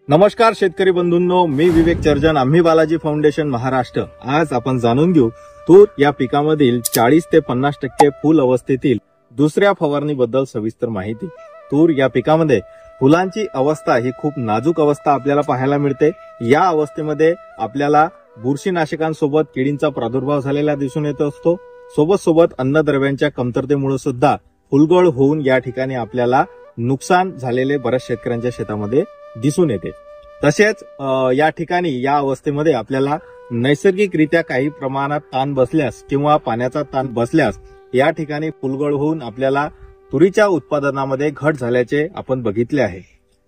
नमस्कार शेतकरी बंधूंनो, मी विवेक चर्जन, आम्ही बालाजी फाउंडेशन महाराष्ट्र। आज आपण जाणून घेऊ तूर या पिकामधील 40 ते 50% फूल अवस्थेतील दुसऱ्या फवारणीबद्दल सविस्तर माहिती। तूर या पिकामध्ये फुलांची अवस्था ही खूप नाजूक अवस्था आपल्याला पाहायला मिळते। या अवस्थेमध्ये आपल्याला बुरशीनाशकांसोबत किडींचा प्रादुर्भाव झालेला दिसून येत असतो। सोबत अन्नद्रव्यांच्या कमतरतेमुळे सुद्धा फुलगळ होऊन या ठिकाणी आपल्याला नुकसान झालेले बऱ्याच शेतकऱ्यांच्या शेतामध्ये दिसून येते। तसेच या ठिकाणी या अवस्थेमध्ये आपल्याला नैसर्गिकरित्या काही प्रमाणात ताण बसल्यास किंवा पाण्याचा ताण बसल्यास या ठिकाणी फुलगळ होऊन आपल्याला तुरीच्या उत्पादनामध्ये घट झाल्याचे आपण बघितले आहे।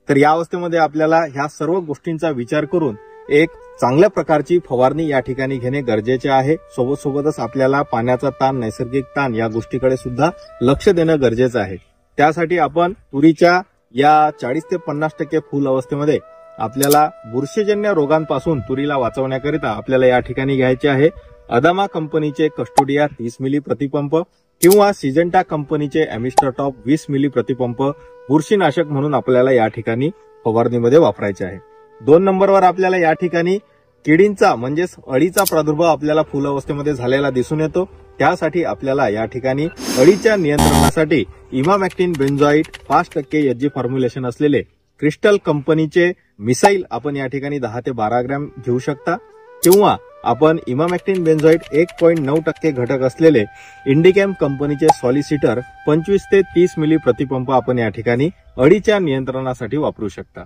तर या अवस्थेमध्ये आपल्याला ह्या सर्व गोष्टींचा विचार करून एक चांगल्या प्रकारची फवारणी या ठिकाणी घेणे गरजेचे आहे। सोबतच आपल्याला पाण्याचा ताण, नैसर्गिक ताण या गोष्टीकडे सुद्धा लक्ष देणं गरजेचं आहे। त्यासाठी आपण तुरीच्या या 40 ते 50% फूल अवस्थेमध्ये आपल्याला बुरशीजन्य रोगांपासून तुरीला वाचवण्याकरिता आपल्याला या ठिकाणी घ्यायचे आहे अदामा कंपनीचे कस्टोडिया 30 मिली प्रतिपंप किंवा सिजंटा कंपनीचे एमिस्टर टॉप 20 मिली प्रतिपंप बुरशीनाशक म्हणून आपल्याला या ठिकाणी फवारणीमध्ये वापरायचे आहे। 2 नंबरवर आपल्याला या ठिकाणी किडींचा म्हणजेच अळीचा प्रादुर्भाव आपल्याला फूल अवस्थेमध्ये झालेला दिसून येतो। त्यासाठी आपल्याला या ठिकाणी अळीच्या नियंत्रणासाठी इमामॅक्टिन बेंझोएट 5% एचजी फॉर्म्युलेशन असलेले क्रिस्टल कंपनीचे मिसाइल आपण या ठिकाणी 10 ते 12 ग्रॅम घेऊ शकता किंवा आपण इमामॅक्टिन बेंझोएट 1.9% घटक असलेले इंडिकॅम कंपनीचे सॉलिसिटर 25 ते 30 मिली प्रतिपंप आपण या ठिकाणी अळीच्या नियंत्रणासाठी वापरू शकता।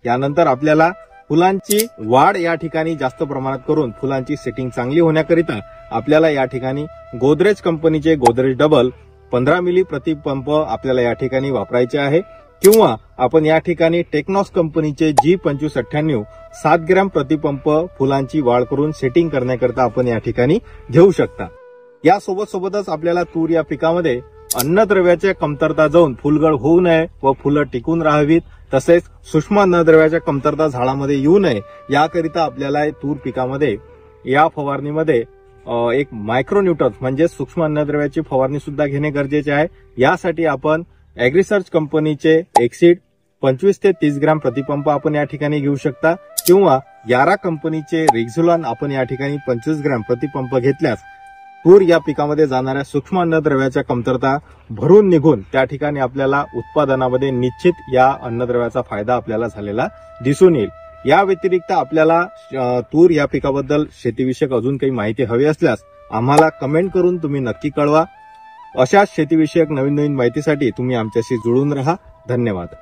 यानंतर आपल्याला फुलांची वाढ या ठिकाणी जास्त प्रमाणात करून फुलांची सेटिंग चांगली होण्याकरिता आपल्याला या ठिकाणी गोदरेज कंपनीचे गोदरेज डबल 15 मिली प्रतिपंप आपल्याला या ठिकाणी वापरायचे आहे किंवा आपण या ठिकाणी टेक्नॉस कंपनीचे G2598 7 ग्रॅम प्रतिपंप फुलांची वाढ करून सेटिंग करण्याकरिता आपण या ठिकाणी घेऊ शकता। या सोबतच आपल्याला तूर या पिकामध्ये अन्नद्रव्याच्या कमतरता जाऊन फुलगळ होऊ नये व फुलं टिकून राहावीत, तसेच सूक्ष्म अन्नद्रव्याच्या कमतरता झाडामध्ये येऊ नये याकरिता आपल्याला तूर पिकामध्ये या फवारणीमध्ये एक मायक्रोन्यूट्रन्स म्हणजे सूक्ष्म अन्नद्रव्याची फवारणी सुद्धा घेणे गरजेचे आहे। यासाठी आपण ॲग्रिसर्च कंपनीचे एक्सिड 25 ते 30 ग्रॅम प्रतिपंप आपण या ठिकाणी घेऊ शकता किंवा यारा कंपनीचे रिक्झुलॉन आपण या ठिकाणी 25 ग्रॅम प्रतिपंप घेतल्यास तूर या पिकामध्ये जाणाऱ्या सूक्ष्म अन्नद्रव्याच्या कमतरता भरून निघून त्या ठिकाणी आपल्याला उत्पादनामध्ये निश्चित या अन्नद्रव्याचा फायदा आपल्याला झालेला दिसून येईल। या व्यतिरिक्त आपल्याला तूर या पिकाबद्दल शेतीविषयक अजून काही माहिती हवी असल्यास आम्हाला कमेंट करून तुम्ही नक्की कळवा। अशाच शेतीविषयक नवीन माहितीसाठी तुम्ही आमच्याशी जुळून राहा। धन्यवाद।